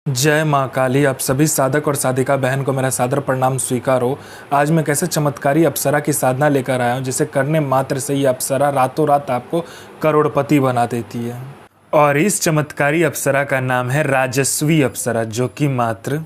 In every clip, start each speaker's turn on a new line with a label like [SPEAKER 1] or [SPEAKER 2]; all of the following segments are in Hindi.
[SPEAKER 1] जय माँ काली। आप सभी साधक और साधिका बहन को मेरा सादर प्रणाम स्वीकार हो। आज मैं कैसे चमत्कारी अप्सरा की साधना लेकर आया हूँ जिसे करने मात्र से ही अप्सरा रातों रात आपको करोड़पति बना देती है। और इस चमत्कारी अप्सरा का नाम है राजस्वी अप्सरा, जो कि मात्र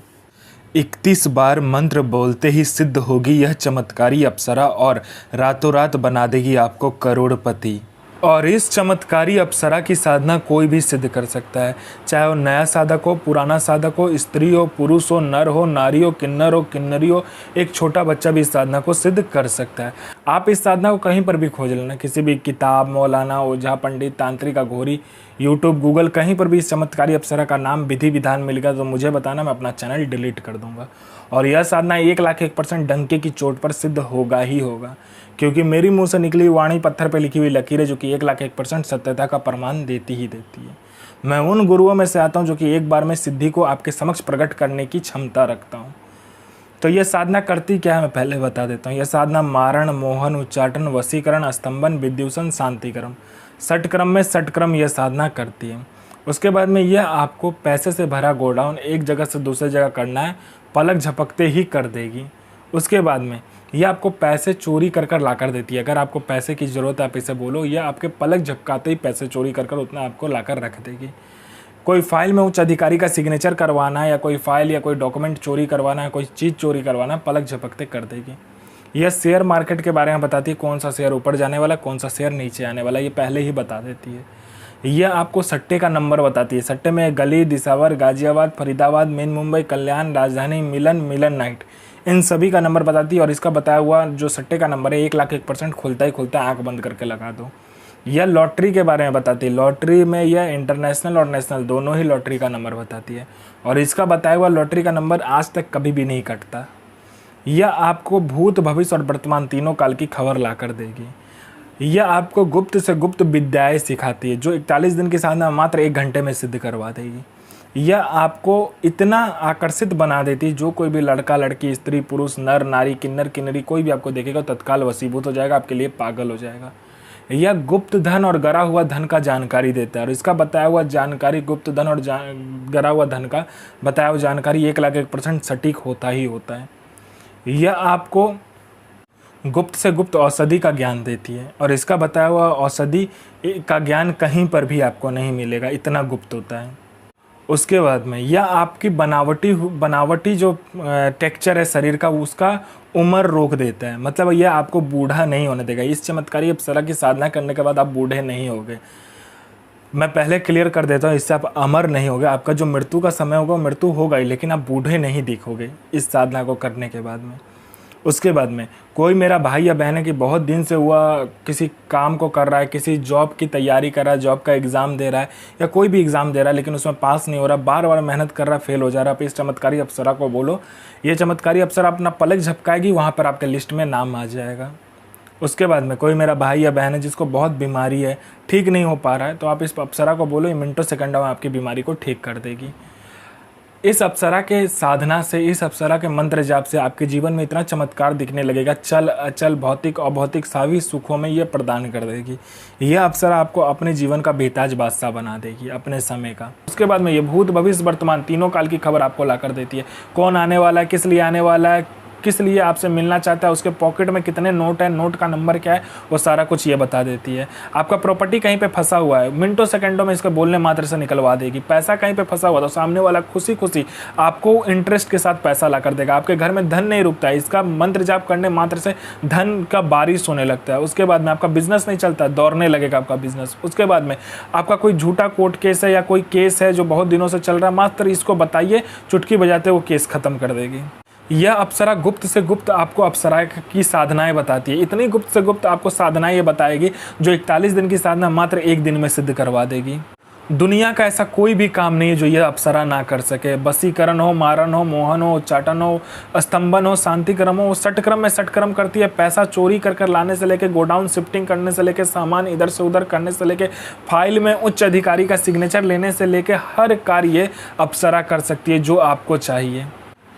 [SPEAKER 1] 31 बार मंत्र बोलते ही सिद्ध होगी यह चमत्कारी अप्सरा और रातों रात बना देगी आपको करोड़पति। और इस चमत्कारी अप्सरा की साधना कोई भी सिद्ध कर सकता है, चाहे वो नया साधक हो, पुराना साधक हो, स्त्री हो, पुरुष हो, नर हो, नारी हो, किन्नरी हो, एक छोटा बच्चा भी इस साधना को सिद्ध कर सकता है। आप इस साधना को कहीं पर भी खोज लेना, किसी भी किताब, मौलाना, ओझा, पंडित, तांत्रिक, अघोरी, यूट्यूब, गूगल, कहीं पर भी इस चमत्कारी अप्सरा का नाम विधि विधान मिलेगा तो मुझे बताना, मैं अपना चैनल डिलीट कर दूंगा। और यह साधना 1,01% डंके की चोट पर सिद्ध होगा ही होगा, क्योंकि मेरी मुंह से निकली वाणी पत्थर पर लिखी हुई लकीरें जो कि 1,01% सत्यता का प्रमाण देती ही देती है। मैं उन गुरुओं में से आता हूं जो कि एक बार में सिद्धि को आपके समक्ष प्रकट करने की क्षमता रखता हूं। तो यह साधना करती क्या है मैं पहले बता देता हूँ। यह साधना मारण, मोहन, उच्चाटन, वशीकरण, स्तंभन, विद्युषण, शांतिक्रम, षटक्रम में षटक्रम यह साधना करती है। उसके बाद में यह आपको पैसे से भरा गोडाउन एक जगह से दूसरी जगह करना है, पलक झपकते ही कर देगी। उसके बाद में यह आपको पैसे चोरी कर कर ला कर देती है। अगर आपको पैसे की ज़रूरत है आप इसे बोलो, यह आपके पलक झपकाते ही पैसे चोरी कर कर उतना आपको ला कर रख देगी। कोई फाइल में उच्च अधिकारी का सिग्नेचर करवाना है, या कोई फाइल या कोई डॉक्यूमेंट चोरी करवाना है, कोई चीज़ चोरी करवाना है, पलक झपकते कर देगी। यह शेयर मार्केट के बारे में बताती है, कौन सा शेयर ऊपर जाने वाला, कौन सा शेयर नीचे आने वाला, ये पहले ही बता देती है। यह आपको सट्टे का नंबर बताती है। सट्टे में गली, दिसावर, गाजियाबाद, फरीदाबाद, मेन मुंबई, कल्याण, राजधानी, मिलन नाइट, इन सभी का नंबर बताती है। और इसका बताया हुआ जो सट्टे का नंबर है 1,01% खुलता ही खुलता है, आँख बंद करके लगा दो। यह लॉटरी के बारे में बताती है। लॉटरी में यह इंटरनेशनल और नेशनल दोनों ही लॉटरी का नंबर बताती है। और इसका बताया हुआ लॉटरी का नंबर आज तक कभी भी नहीं कटता। यह आपको भूत, भविष्य और वर्तमान तीनों काल की खबर ला कर देगी। यह आपको गुप्त से गुप्त विद्याएं सिखाती है, जो 41 दिन की साधना मात्र 1 घंटे में सिद्ध करवा देगी। यह आपको इतना आकर्षित बना देती है, जो कोई भी लड़का, लड़की, स्त्री, पुरुष, नर, नारी, किन्नरी कोई भी आपको देखेगा तत्काल वशीभूत हो जाएगा, आपके लिए पागल हो जाएगा। यह गुप्त धन और गरा हुआ धन का जानकारी देता है। और इसका बताया हुआ जानकारी, गुप्त धन और गरा हुआ धन का बताया हुआ जानकारी 1,01% सटीक होता ही होता है। यह आपको गुप्त से गुप्त औषधि का ज्ञान देती है। और इसका बताया हुआ औषधि का ज्ञान कहीं पर भी आपको नहीं मिलेगा, इतना गुप्त होता है। उसके बाद में यह आपकी बनावटी जो टेक्सचर है शरीर का, उसका उम्र रोक देता है। मतलब यह आपको बूढ़ा नहीं होने देगा। इस चमत्कारी अप्सरा की साधना करने के बाद आप बूढ़े नहीं होगे। मैं पहले क्लियर कर देता हूँ, इससे आप अमर नहीं होगे। आपका जो मृत्यु का समय होगा मृत्यु होगा ही, लेकिन आप बूढ़े नहीं दिखोगे इस साधना को करने के बाद में। उसके बाद में कोई मेरा भाई या बहन है कि बहुत दिन से हुआ किसी काम को कर रहा है, किसी जॉब की तैयारी कर रहा है, जॉब का एग्ज़ाम दे रहा है या कोई भी एग्ज़ाम दे रहा है, लेकिन उसमें पास नहीं हो रहा, बार बार मेहनत कर रहा है, फेल हो जा रहा है। आप इस चमत्कारी अप्सरा को बोलो, ये चमत्कारी अप्सरा अपना पलक झपकाएगी, वहाँ पर आपके लिस्ट में नाम आ जाएगा। उसके बाद में कोई मेरा भाई या बहन है जिसको बहुत बीमारी है, ठीक नहीं हो पा रहा है, तो आप इस अप्सरा को बोलो, ये मिनटों सेकंडों में आपकी बीमारी को ठीक कर देगी। इस अप्सरा के साधना से, इस अप्सरा के मंत्र जाप से आपके जीवन में इतना चमत्कार दिखने लगेगा, चल अचल, भौतिक अभौतिक सभी सुखों में ये प्रदान कर देगी। यह अप्सरा आपको अपने जीवन का बेताज बादशाह बना देगी, अपने समय का। उसके बाद में ये भूत, भविष्य, वर्तमान तीनों काल की खबर आपको ला कर देती है। कौन आने वाला है, किस लिए आने वाला है, किस लिए आपसे मिलना चाहता है, उसके पॉकेट में कितने नोट है, नोट का नंबर क्या है, वो सारा कुछ ये बता देती है। आपका प्रॉपर्टी कहीं पे फंसा हुआ है, मिनटों सेकंडों में इसको बोलने मात्र से निकलवा देगी। पैसा कहीं पे फंसा हुआ तो सामने वाला खुशी खुशी आपको इंटरेस्ट के साथ पैसा ला कर देगा। आपके घर में धन नहीं रुकता है, इसका मंत्र जाप करने मात्र से धन का बारिश होने लगता है। उसके बाद में आपका बिजनेस नहीं चलता, दौड़ने लगेगा आपका बिजनेस। उसके बाद में आपका कोई झूठा कोर्ट केस है या कोई केस है जो बहुत दिनों से चल रहा है, मात्र इसको बताइए, चुटकी बजाते वो केस खत्म कर देगी। यह अप्सरा गुप्त से गुप्त आपको अप्सरा की साधनाएं बताती है। इतनी गुप्त से गुप्त आपको साधनाएं ये बताएगी जो 41 दिन की साधना मात्र 1 दिन में सिद्ध करवा देगी। दुनिया का ऐसा कोई भी काम नहीं है जो यह अप्सरा ना कर सके। वशीकरण हो, मारण हो, मोहन हो, उच्चाटन हो, स्तंभन हो, शांतिक्रम हो, षटक्रम में षटक्रम करती है। पैसा चोरी कर कर लाने से लेके, गोडाउन शिफ्टिंग करने से लेके, सामान इधर से उधर करने से लेके, फाइल में उच्च अधिकारी का सिग्नेचर लेने से लेके हर कार्य अप्सरा कर सकती है जो आपको चाहिए।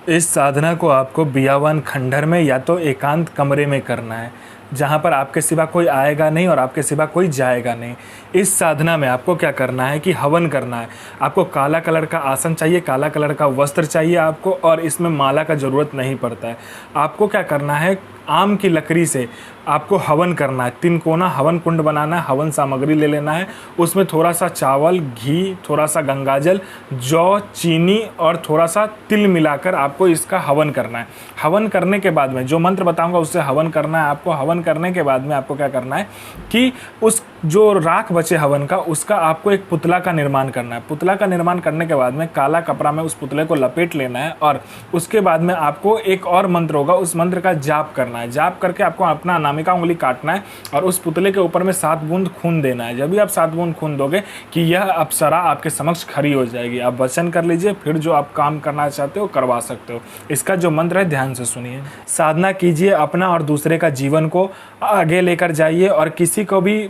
[SPEAKER 1] इस साधना को आपको बियावान खंडहर में या तो एकांत कमरे में करना है। जहाँ पर आपके सिवा कोई आएगा नहीं और आपके सिवा कोई जाएगा नहीं। इस साधना में आपको क्या करना है कि हवन करना है। आपको काला कलर का आसन चाहिए, काला कलर का वस्त्र चाहिए आपको, और इसमें माला का ज़रूरत नहीं पड़ता है। आपको क्या करना है, आम की लकड़ी से आपको हवन करना है। 3 कोना हवन कुंड बनाना है, हवन सामग्री ले लेना है, उसमें थोड़ा सा चावल, घी, थोड़ा सा गंगाजल, जौ, चीनी और थोड़ा सा तिल मिलाकर आपको इसका हवन करना है। हवन करने के बाद में जो मंत्र बताऊंगा उससे हवन करना है आपको। हवन करने के बाद में आपको क्या करना है कि उस जो राख बचे हवन का, उसका आपको एक पुतला का निर्माण करना है। पुतला का निर्माण करने के बाद में काला कपड़ा में उस पुतले को लपेट लेना है, और उसके बाद में आपको एक और मंत्र होगा, उस मंत्र का जाप करना है। जाप करके आपको अपना अनामिका उंगली काटना है और उस पुतले के ऊपर में 7 बूंद खून देना है। जब भी आप 7 बूंद खून दोगे कि यह अप्सरा आपके समक्ष खड़ी हो जाएगी। आप वचन कर लीजिए, फिर जो आप काम करना चाहते हो करवा सकते हो। इसका जो मंत्र है ध्यान से सुनिए। साधना कीजिए, अपना और दूसरे का जीवन को आगे लेकर जाइए और किसी को भी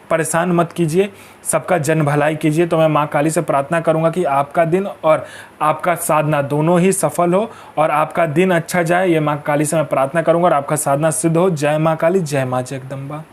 [SPEAKER 1] परेशान मत कीजिए, सबका जन भलाई कीजिए। तो मैं माँ काली से प्रार्थना करूँगा कि आपका दिन और आपका साधना दोनों ही सफल हो और आपका दिन अच्छा जाए। ये माँ काली से मैं प्रार्थना करूँगा और आपका साधना सिद्ध हो। जय माँ काली, जय माँ जगदम्बा।